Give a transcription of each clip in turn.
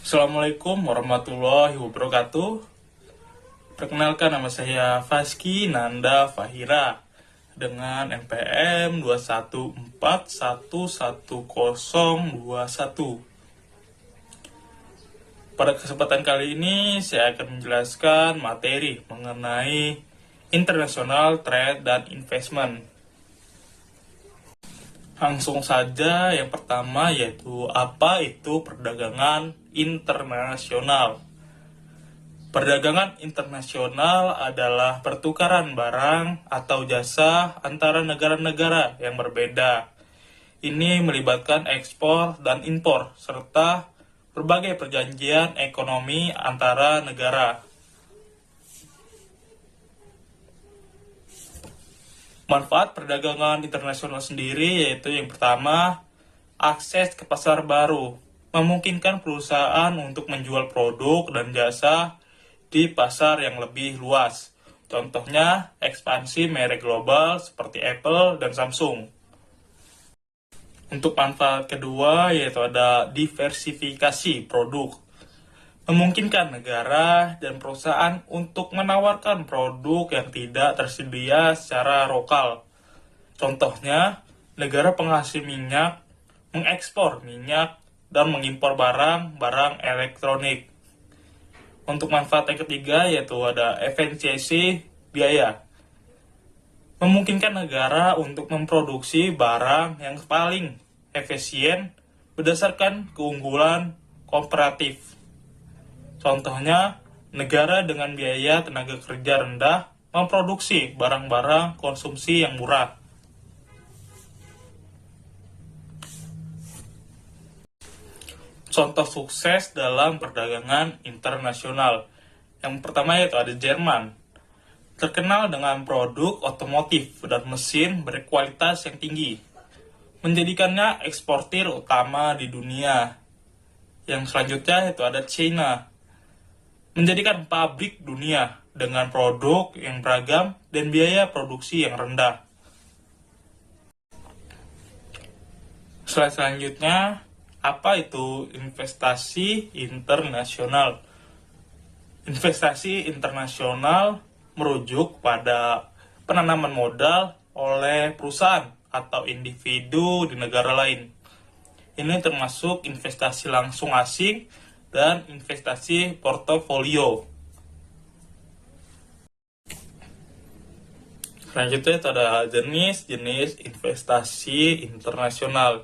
Assalamualaikum warahmatullahi wabarakatuh. Perkenalkan, nama saya Faski Nanda Fahira dengan NPM 214111021. Pada kesempatan kali ini saya akan menjelaskan materi mengenai international trade dan investment. Langsung saja, yang pertama yaitu apa itu perdagangan internasional. Perdagangan internasional adalah pertukaran barang atau jasa antara negara-negara yang berbeda. Ini melibatkan ekspor dan impor serta berbagai perjanjian ekonomi antara negara. Manfaat perdagangan internasional sendiri yaitu yang pertama, akses ke pasar baru, memungkinkan perusahaan untuk menjual produk dan jasa di pasar yang lebih luas. Contohnya, ekspansi merek global seperti Apple dan Samsung. Untuk manfaat kedua yaitu ada diversifikasi produk, memungkinkan negara dan perusahaan untuk menawarkan produk yang tidak tersedia secara lokal. Contohnya, negara penghasil minyak mengekspor minyak dan mengimpor barang elektronik. Untuk manfaat yang ketiga yaitu ada efisiensi biaya, memungkinkan negara untuk memproduksi barang yang paling efisien berdasarkan keunggulan komparatif. Contohnya, negara dengan biaya tenaga kerja rendah memproduksi barang-barang konsumsi yang murah. Contoh sukses dalam perdagangan internasional. Yang pertama yaitu ada Jerman. Terkenal dengan produk otomotif dan mesin berkualitas yang tinggi, menjadikannya eksportir utama di dunia. Yang selanjutnya yaitu ada China, menjadikan pabrik dunia dengan produk yang beragam dan biaya produksi yang rendah. Slide selanjutnya, apa itu investasi internasional? Investasi internasional merujuk pada penanaman modal oleh perusahaan atau individu di negara lain. Ini termasuk investasi langsung asing dan investasi portofolio. Selanjutnya itu ada jenis-jenis investasi internasional.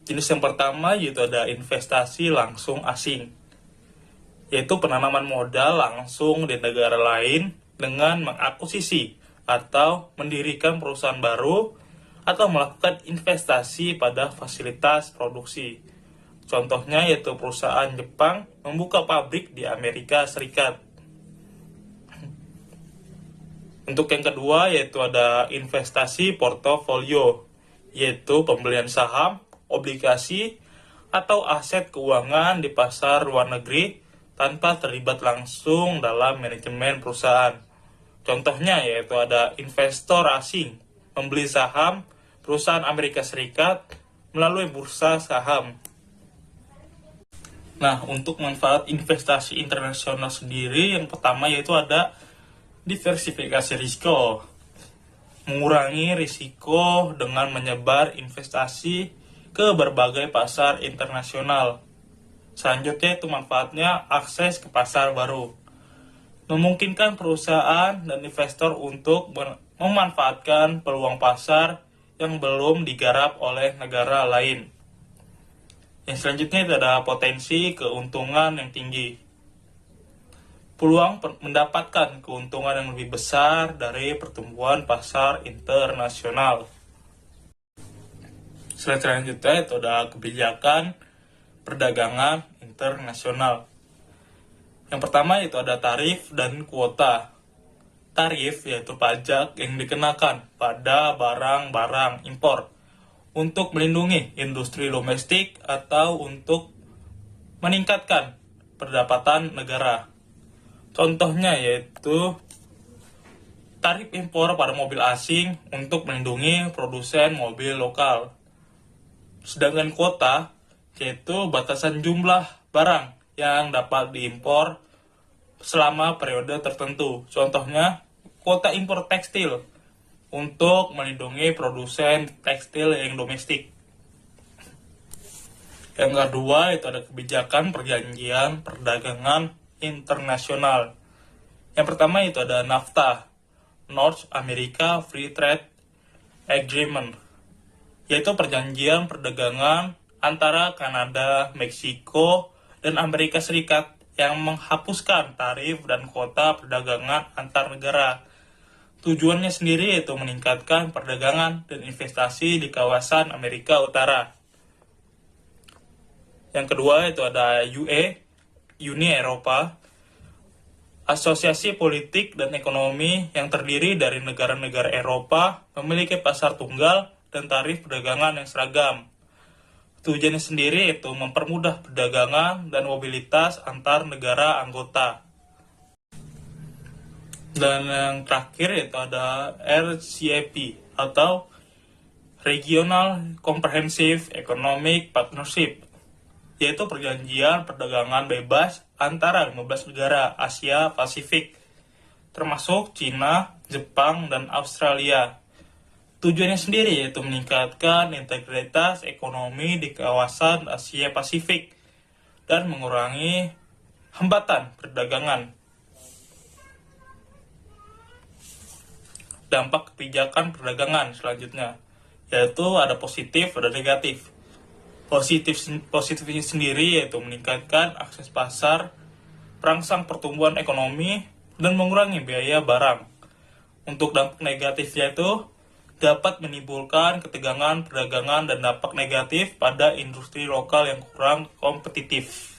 Jenis yang pertama yaitu ada investasi langsung asing, yaitu penanaman modal langsung di negara lain dengan mengakuisisi atau mendirikan perusahaan baru atau melakukan investasi pada fasilitas produksi. Contohnya yaitu perusahaan Jepang membuka pabrik di Amerika Serikat. Untuk yang kedua yaitu ada investasi portofolio, yaitu pembelian saham, obligasi, atau aset keuangan di pasar luar negeri tanpa terlibat langsung dalam manajemen perusahaan. Contohnya yaitu ada investor asing membeli saham perusahaan Amerika Serikat melalui bursa saham. Nah, untuk manfaat investasi internasional sendiri, yang pertama yaitu ada diversifikasi risiko, mengurangi risiko dengan menyebar investasi ke berbagai pasar internasional. Selanjutnya itu manfaatnya akses ke pasar baru, memungkinkan perusahaan dan investor untuk memanfaatkan peluang pasar yang belum digarap oleh negara lain. Yang selanjutnya itu ada potensi keuntungan yang tinggi, peluang mendapatkan keuntungan yang lebih besar dari pertumbuhan pasar internasional. Selanjutnya itu ada kebijakan perdagangan internasional. Yang pertama itu ada tarif dan kuota. Tarif yaitu pajak yang dikenakan pada barang-barang impor untuk melindungi industri domestik atau untuk meningkatkan pendapatan negara. Contohnya yaitu tarif impor pada mobil asing untuk melindungi produsen mobil lokal. Sedangkan kuota yaitu batasan jumlah barang yang dapat diimpor selama periode tertentu. Contohnya, kuota impor tekstil untuk melindungi produsen tekstil yang domestik. Yang kedua itu ada kebijakan perjanjian perdagangan internasional. Yang pertama itu ada NAFTA, North America Free Trade Agreement, yaitu perjanjian perdagangan antara Kanada, Meksiko, dan Amerika Serikat yang menghapuskan tarif dan kuota perdagangan antar negara. Tujuannya sendiri yaitu meningkatkan perdagangan dan investasi di kawasan Amerika Utara. Yang kedua itu ada UE, Uni Eropa, asosiasi politik dan ekonomi yang terdiri dari negara-negara Eropa memiliki pasar tunggal dan tarif perdagangan yang seragam. Tujuannya sendiri itu mempermudah perdagangan dan mobilitas antar negara anggota. Dan yang terakhir itu ada RCEP atau Regional Comprehensive Economic Partnership, yaitu perjanjian perdagangan bebas antara 15 negara Asia Pasifik, termasuk Cina, Jepang, dan Australia. Tujuannya sendiri yaitu meningkatkan integritas ekonomi di kawasan Asia Pasifik dan mengurangi hambatan perdagangan. Dampak kebijakan perdagangan selanjutnya, yaitu ada positif dan negatif. Positifnya sendiri yaitu meningkatkan akses pasar, merangsang pertumbuhan ekonomi, dan mengurangi biaya barang. Untuk dampak negatifnya itu dapat menimbulkan ketegangan perdagangan dan dampak negatif pada industri lokal yang kurang kompetitif.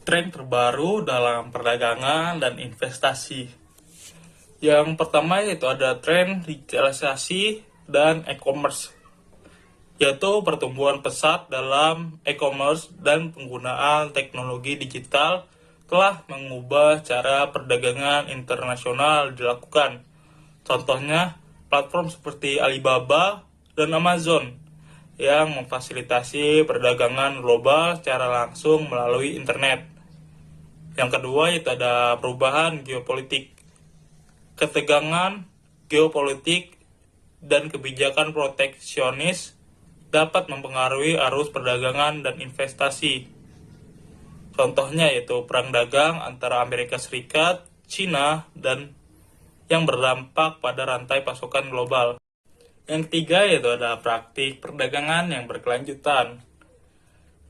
Tren terbaru dalam perdagangan dan investasi. Yang pertama yaitu ada tren digitalisasi dan e-commerce, yaitu pertumbuhan pesat dalam e-commerce dan penggunaan teknologi digital telah mengubah cara perdagangan internasional dilakukan. Contohnya, platform seperti Alibaba dan Amazon yang memfasilitasi perdagangan global secara langsung melalui internet. Yang kedua yaitu ada perubahan geopolitik. Ketegangan geopolitik dan kebijakan proteksionis dapat mempengaruhi arus perdagangan dan investasi. Contohnya yaitu perang dagang antara Amerika Serikat, Cina, dan yang berdampak pada rantai pasokan global. Yang ketiga yaitu ada praktik perdagangan yang berkelanjutan.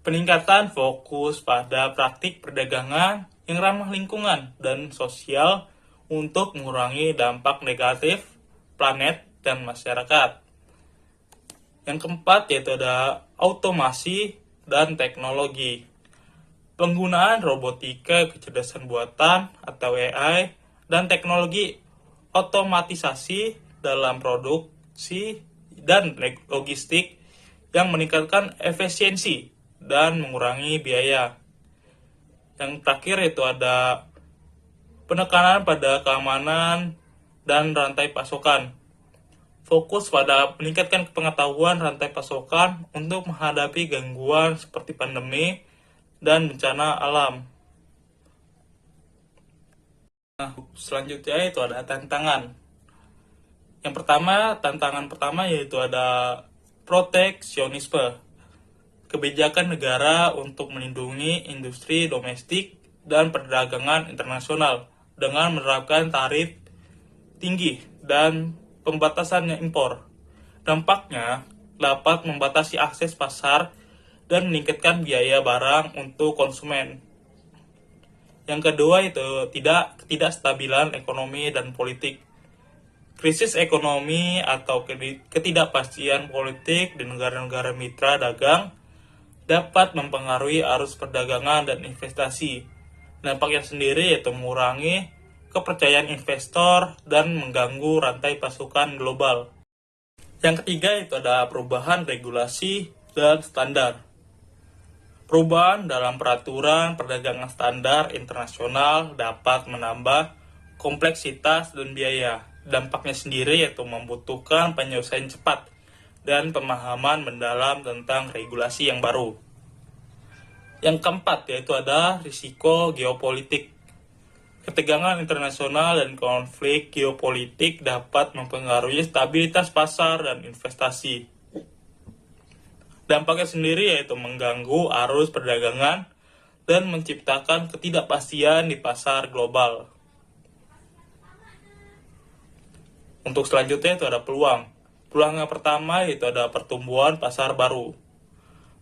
Peningkatan fokus pada praktik perdagangan yang ramah lingkungan dan sosial untuk mengurangi dampak negatif planet dan masyarakat. Yang keempat yaitu ada otomasi dan teknologi. Penggunaan robotika, kecerdasan buatan atau AI, dan teknologi otomatisasi dalam produksi dan logistik yang meningkatkan efisiensi dan mengurangi biaya. Yang terakhir itu ada penekanan pada keamanan dan rantai pasokan. Fokus pada meningkatkan pengetahuan rantai pasokan untuk menghadapi gangguan seperti pandemi dan bencana alam. Nah, selanjutnya itu ada tantangan. Tantangan pertama yaitu ada proteksionisme. Kebijakan negara untuk melindungi industri domestik dan perdagangan internasional dengan menerapkan tarif tinggi dan pembatasan impor. Dampaknya dapat membatasi akses pasar dan meningkatkan biaya barang untuk konsumen. Yang kedua itu ketidakstabilan ekonomi dan politik. Krisis ekonomi atau ketidakpastian politik di negara-negara mitra dagang dapat mempengaruhi arus perdagangan dan investasi. Dampaknya sendiri yaitu mengurangi kepercayaan investor dan mengganggu rantai pasokan global. Yang ketiga itu ada perubahan regulasi dan standar. Perubahan dalam peraturan perdagangan standar internasional dapat menambah kompleksitas dan biaya. Dampaknya sendiri yaitu membutuhkan penyelesaian cepat dan pemahaman mendalam tentang regulasi yang baru. Yang keempat yaitu ada risiko geopolitik. Ketegangan internasional dan konflik geopolitik dapat mempengaruhi stabilitas pasar dan investasi. Dampaknya sendiri yaitu mengganggu arus perdagangan dan menciptakan ketidakpastian di pasar global. Untuk selanjutnya itu ada peluang. Peluang yang pertama yaitu ada pertumbuhan pasar baru.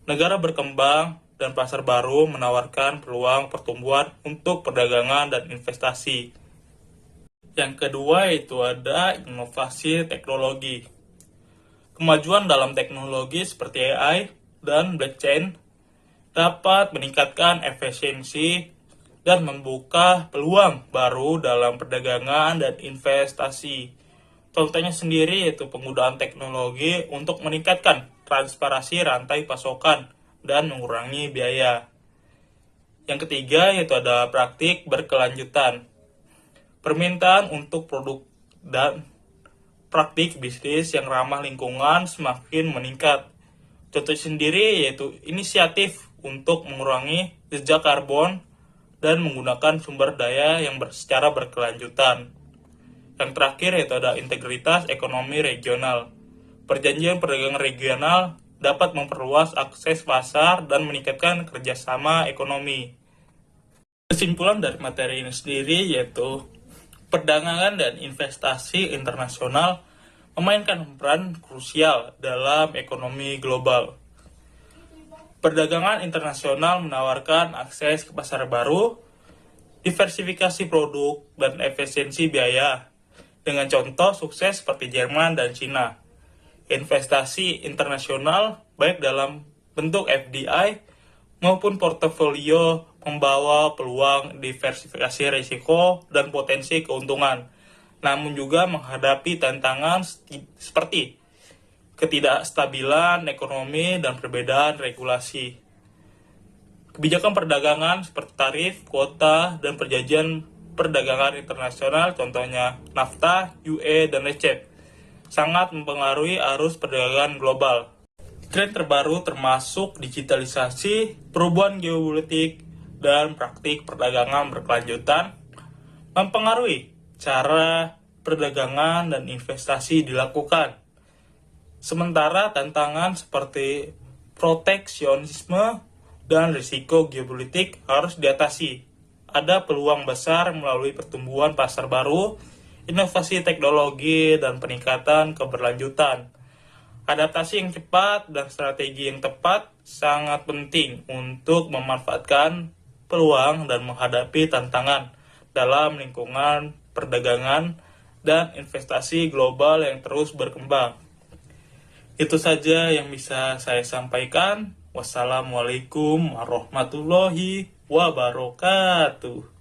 Negara berkembang dan pasar baru menawarkan peluang pertumbuhan untuk perdagangan dan investasi. Yang kedua itu ada inovasi teknologi. Kemajuan dalam teknologi seperti AI dan blockchain dapat meningkatkan efisiensi dan membuka peluang baru dalam perdagangan dan investasi. Contohnya sendiri yaitu penggunaan teknologi untuk meningkatkan transparansi rantai pasokan dan mengurangi biaya. Yang ketiga yaitu ada praktik berkelanjutan. Permintaan untuk produk dan praktik bisnis yang ramah lingkungan semakin meningkat. Contoh sendiri yaitu inisiatif untuk mengurangi jejak karbon dan menggunakan sumber daya yang secara berkelanjutan. Yang terakhir yaitu ada integritas ekonomi regional. Perjanjian perdagangan regional dapat memperluas akses pasar dan meningkatkan kerjasama ekonomi. Kesimpulan dari materi ini sendiri yaitu perdagangan dan investasi internasional memainkan peran krusial dalam ekonomi global. Perdagangan internasional menawarkan akses ke pasar baru, diversifikasi produk, dan efisiensi biaya, dengan contoh sukses seperti Jerman dan Cina. Investasi internasional, baik dalam bentuk FDI maupun portofolio, membawa peluang diversifikasi risiko dan potensi keuntungan, namun juga menghadapi tantangan seperti ketidakstabilan ekonomi dan perbedaan regulasi. Kebijakan perdagangan seperti tarif, kuota, dan perjanjian perdagangan internasional, contohnya NAFTA, UE, dan RCEP, sangat mempengaruhi arus perdagangan global. Tren terbaru termasuk digitalisasi, perubahan geopolitik, dan praktik perdagangan berkelanjutan mempengaruhi cara perdagangan dan investasi dilakukan. Sementara tantangan seperti proteksionisme dan risiko geopolitik harus diatasi. Ada peluang besar melalui pertumbuhan pasar baru, inovasi teknologi, dan peningkatan keberlanjutan. Adaptasi yang cepat dan strategi yang tepat sangat penting untuk memanfaatkan peluang dan menghadapi tantangan dalam lingkungan perdagangan dan investasi global yang terus berkembang. Itu saja yang bisa saya sampaikan. Wassalamualaikum warahmatullahi wabarakatuh.